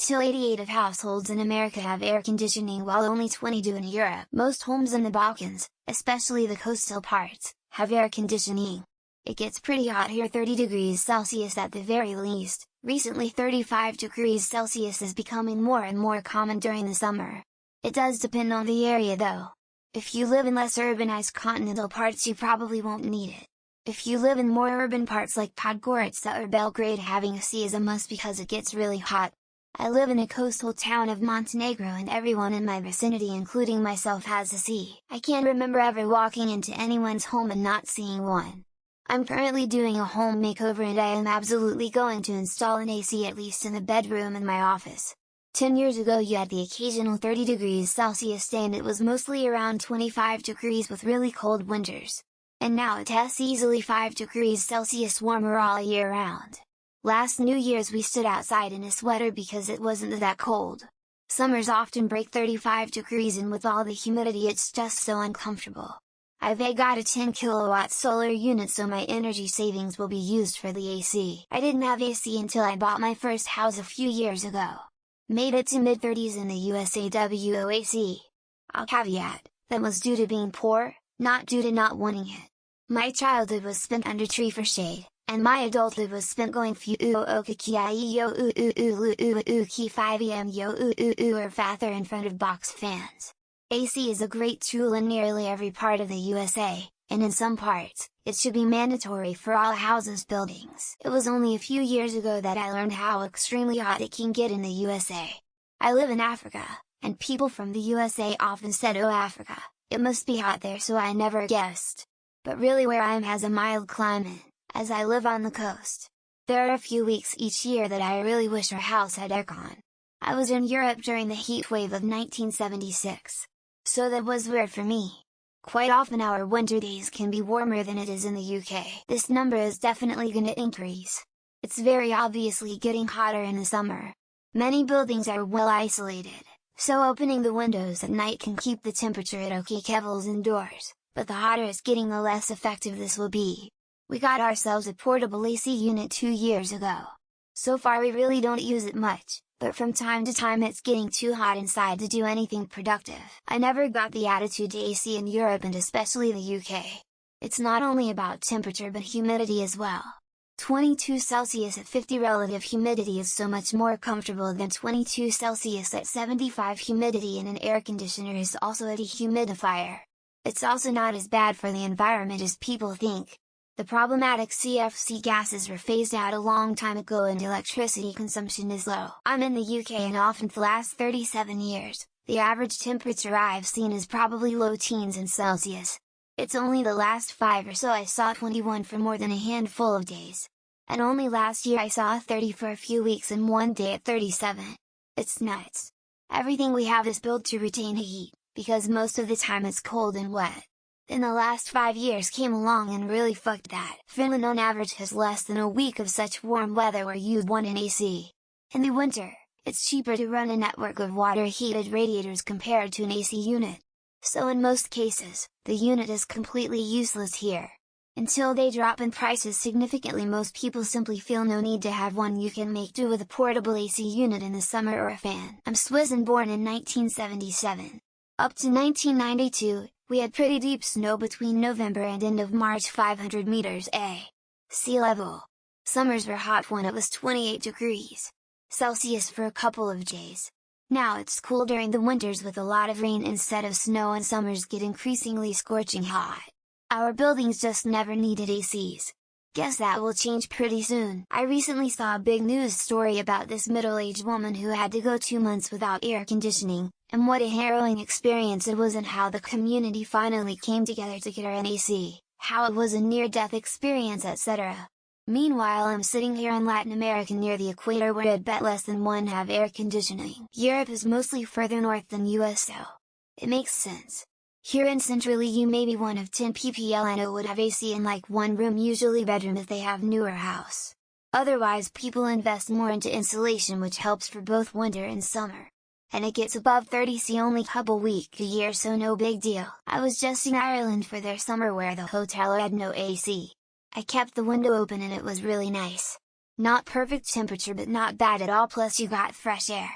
Till 88 of households in America have air conditioning while only 20 do in Europe. Most homes in the Balkans, especially the coastal parts, have air conditioning. It gets pretty hot here, 30 degrees Celsius at the very least. Recently 35 degrees Celsius is becoming more and more common during the summer. It does depend on the area though. If you live in less urbanized continental parts you probably won't need it. If you live in more urban parts like Podgorica or Belgrade, having AC is a must because it gets really hot. I live in a coastal town of Montenegro and everyone in my vicinity including myself has AC. I can't remember ever walking into anyone's home and not seeing one. I'm currently doing a home makeover and I am absolutely going to install an AC at least in the bedroom in my office. 10 years ago you had the occasional 30 degrees Celsius day and it was mostly around 25 degrees with really cold winters. And now it has easily 5 degrees Celsius warmer all year round. Last New Year's we stood outside in a sweater because it wasn't that cold. Summers often break 35 degrees and with all the humidity it's just so uncomfortable. I've got a 10 kilowatt solar unit so my energy savings will be used for the AC. I didn't have AC until I bought my first house a few years ago. Made it to mid-30s in the USA WOAC. I'll caveat, that was due to being poor, not due to not wanting it. My childhood was spent under tree for shade, and my adulthood was spent going or father in front of box fans. AC is a great tool in nearly every part of the USA, and in some parts, it should be mandatory for all houses buildings. It was only a few years ago that I learned how extremely hot it can get in the USA. I live in Africa, and people from the USA often said, "Oh Africa, it must be hot there," so I never guessed. But really where I am has a mild climate, as I live on the coast. There are a few weeks each year that I really wish our house had aircon. I was in Europe during the heat wave of 1976. So that was weird for me. Quite often our winter days can be warmer than it is in the UK. This number is definitely gonna increase. It's very obviously getting hotter in the summer. Many buildings are well isolated, so opening the windows at night can keep the temperature at okay levels indoors, but the hotter it's getting the less effective this will be. We got ourselves a portable AC unit 2 years ago. So far we really don't use it much, but from time to time it's getting too hot inside to do anything productive. I never got the attitude to AC in Europe and especially the UK. It's not only about temperature but humidity as well. 22 Celsius at 50 relative humidity is so much more comfortable than 22 Celsius at 75 humidity, and an air conditioner is also a dehumidifier. It's also not as bad for the environment as people think. The problematic CFC gases were phased out a long time ago and electricity consumption is low. I'm in the UK and often for the last 37 years, the average temperature I've seen is probably low teens in Celsius. It's only the last 5 or so I saw 21 for more than a handful of days. And only last year I saw 30 for a few weeks and one day at 37. It's nuts. Everything we have is built to retain heat, because most of the time it's cold and wet. Then the last 5 years came along and really fucked that. Finland on average has less than a week of such warm weather where you'd want an AC. In the winter, it's cheaper to run a network of water-heated radiators compared to an AC unit. So in most cases, the unit is completely useless here. Until they drop in prices significantly, most people simply feel no need to have one. You can make do with a portable AC unit in the summer or a fan. I'm Swiss and born in 1977. Up to 1992, we had pretty deep snow between November and end of March, 500 meters sea level. Summers were hot when it was 28 degrees Celsius for a couple of days. Now it's cool during the winters with a lot of rain instead of snow, and summers get increasingly scorching hot. Our buildings just never needed ACs. Guess that will change pretty soon. I recently saw a big news story about this middle-aged woman who had to go 2 months without air conditioning, and what a harrowing experience it was, and how the community finally came together to get her an AC, how it was a near-death experience, etc. Meanwhile I'm sitting here in Latin America near the equator where I'd bet less than one have air conditioning. Europe is mostly further north than US, so it makes sense. Here in Central EU maybe 1 of 10 people I know would have AC in like one room, usually bedroom if they have newer house. Otherwise people invest more into insulation, which helps for both winter and summer. And it gets above 30°C only couple week a year, so no big deal. I was just in Ireland for their summer where the hotel had no AC. I kept the window open and it was really nice. Not perfect temperature but not bad at all, plus you got fresh air.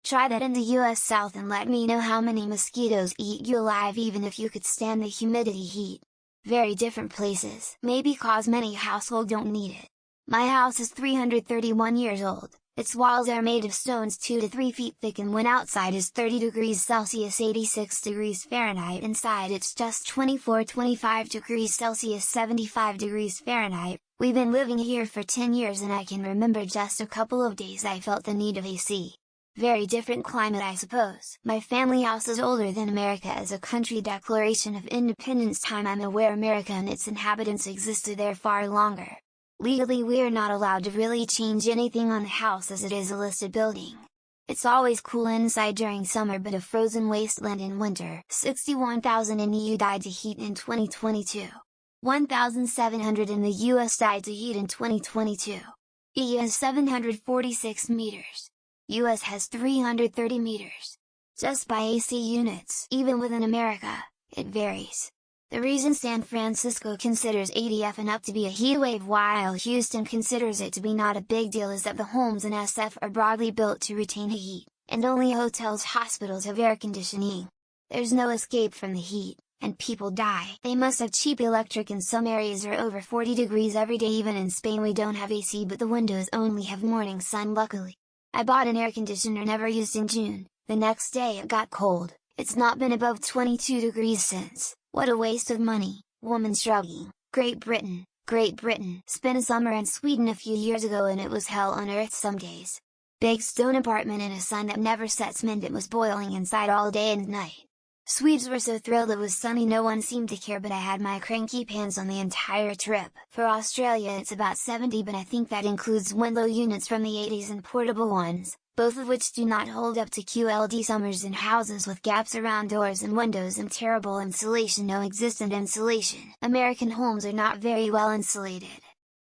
Try that in the US South and let me know how many mosquitoes eat you alive even if you could stand the humidity heat. Very different places, maybe cause many households don't need it. My house is 331 years old, its walls are made of stones 2 to 3 feet thick, and when outside is 30 degrees Celsius 86 degrees Fahrenheit, inside it's just 24-25 degrees Celsius 75 degrees Fahrenheit. We've been living here for 10 years and I can remember just a couple of days I felt the need of AC. Very different climate, I suppose. My family house is older than America as a country. Declaration of Independence time. I'm aware America and its inhabitants existed there far longer. Legally we're not allowed to really change anything on the house as it is a listed building. It's always cool inside during summer but a frozen wasteland in winter. 61,000 in EU died to heat in 2022. 1,700 in the US died to heat in 2022. EU has 746 meters. US has 330 meters. Just by AC units. Even within America, it varies. The reason San Francisco considers 80F and up to be a heatwave while Houston considers it to be not a big deal is that the homes in SF are broadly built to retain heat, and only hotels, hospitals have air conditioning. There's no escape from the heat, and people die. They must have cheap electric, and some areas are over 40 degrees every day. Even in Spain we don't have AC but the windows only have morning sun luckily. I bought an air conditioner never used in June, the next day it got cold, it's not been above 22 degrees since. What a waste of money. Woman shrugging. Great Britain. Spent a summer in Sweden a few years ago and it was hell on earth some days. Big stone apartment in a sun that never sets meant it was boiling inside all day and night. Swedes were so thrilled it was sunny no one seemed to care, but I had my cranky pants on the entire trip. For Australia it's about 70 but I think that includes window units from the 80s and portable ones, both of which do not hold up to QLD summers in houses with gaps around doors and windows and terrible insulation. No existent insulation. American homes are not very well insulated.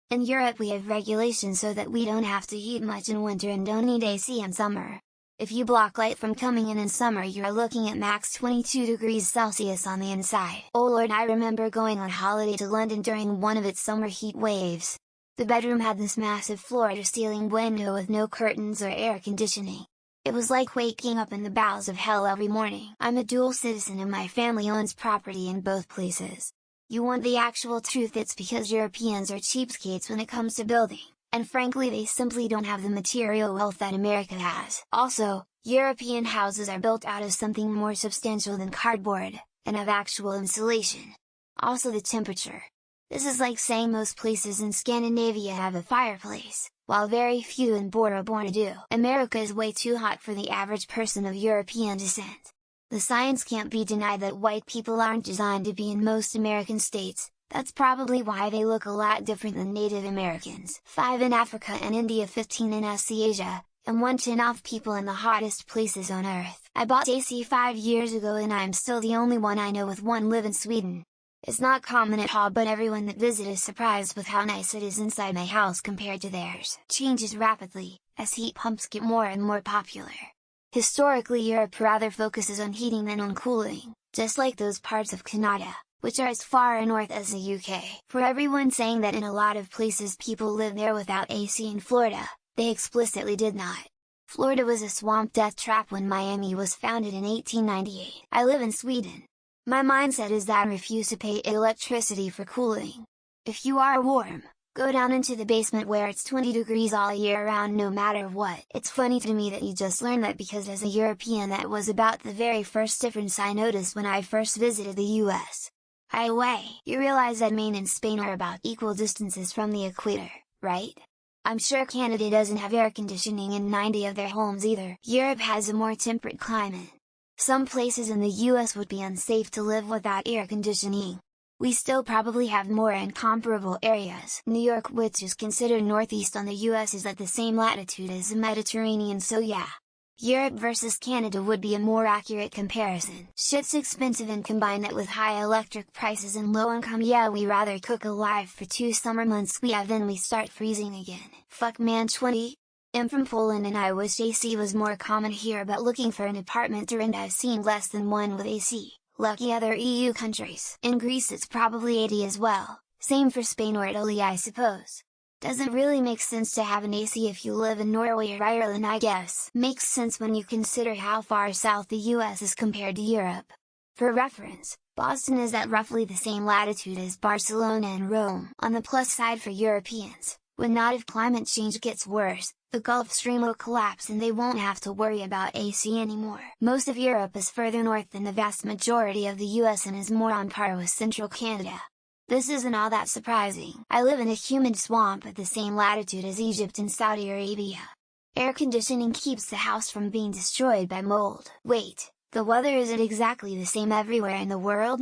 In Europe we have regulations so that we don't have to heat much in winter and don't need AC in summer. If you block light from coming in summer you're looking at max 22 degrees Celsius on the inside. Oh lord, I remember going on holiday to London during one of its summer heat waves. The bedroom had this massive floor-to-ceiling window with no curtains or air conditioning. It was like waking up in the bowels of hell every morning. I'm a dual citizen and my family owns property in both places. You want the actual truth, it's because Europeans are cheapskates when it comes to building. And frankly they simply don't have the material wealth that America has. Also, European houses are built out of something more substantial than cardboard, and have actual insulation. Also the temperature. This is like saying most places in Scandinavia have a fireplace, while very few in Bora Bora do. America is way too hot for the average person of European descent. The science can't be denied that white people aren't designed to be in most American states. That's probably why they look a lot different than Native Americans. 5 in Africa and India, 15 in SC Asia, and 1 chin off people in the hottest places on Earth. I bought AC 5 years ago and I'm still the only one I know with one live in Sweden. It's not common at all, but everyone that visits is surprised with how nice it is inside my house compared to theirs. Changes rapidly, as heat pumps get more and more popular. Historically Europe rather focuses on heating than on cooling, just like those parts of Canada, which are as far north as the UK. For everyone saying that in a lot of places people live there without AC in Florida, they explicitly did not. Florida was a swamp death trap when Miami was founded in 1898. I live in Sweden. My mindset is that I refuse to pay electricity for cooling. If you are warm, go down into the basement where it's 20 degrees all year round no matter what. It's funny to me that you just learned that, because as a European that was about the very first difference I noticed when I first visited the US. Highway. You realize that Maine and Spain are about equal distances from the equator, right? I'm sure Canada doesn't have air conditioning in 90 of their homes either. Europe has a more temperate climate. Some places in the US would be unsafe to live without air conditioning. We still probably have more incomparable areas. New York, which is considered northeast on the US, is at the same latitude as the Mediterranean, so yeah. Europe versus Canada would be a more accurate comparison. Shit's expensive, and combine that with high electric prices and low income, yeah, we rather cook alive for 2 summer months then we start freezing again. Fuck man. 20? I'm from Poland and I wish AC was more common here, but looking for an apartment to rent I've seen less than one with AC. Lucky other EU countries. In Greece it's probably 80 as well, same for Spain or Italy I suppose. Doesn't really make sense to have an AC if you live in Norway or Ireland, I guess. Makes sense when you consider how far south the US is compared to Europe. For reference, Boston is at roughly the same latitude as Barcelona and Rome. On the plus side for Europeans, when not if climate change gets worse, the Gulf Stream will collapse and they won't have to worry about AC anymore. Most of Europe is further north than the vast majority of the US and is more on par with central Canada. This isn't all that surprising. I live in a humid swamp at the same latitude as Egypt and Saudi Arabia. Air conditioning keeps the house from being destroyed by mold. Wait, the weather isn't exactly the same everywhere in the world?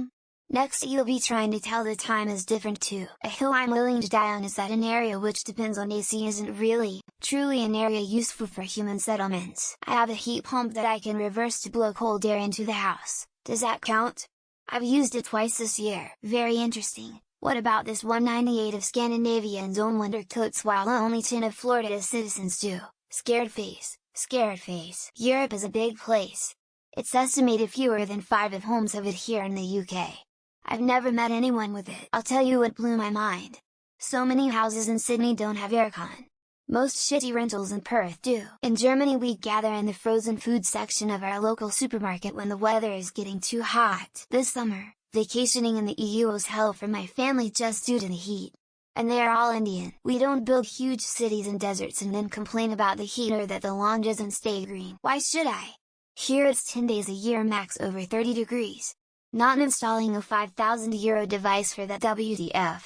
Next you'll be trying to tell the time is different too. A hill I'm willing to die on is that an area which depends on AC isn't really, truly an area useful for human settlements. I have a heat pump that I can reverse to blow cold air into the house. Does that count? I've used it twice this year. Very interesting. What about this 198 of Scandinavians own winter coats while only 10 of Florida's citizens do? Scared face, scared face. Europe is a big place. It's estimated fewer than 5 of homes have it here in the UK. I've never met anyone with it. I'll tell you what blew my mind. So many houses in Sydney don't have aircon. Most shitty rentals in Perth do. In Germany we gather in the frozen food section of our local supermarket when the weather is getting too hot. This summer, vacationing in the EU was hell for my family just due to the heat. And they are all Indian. We don't build huge cities and deserts and then complain about the heat or that the lawn doesn't stay green. Why should I? Here it's 10 days a year max over 30 degrees. Not installing a €5,000 device for that WTF.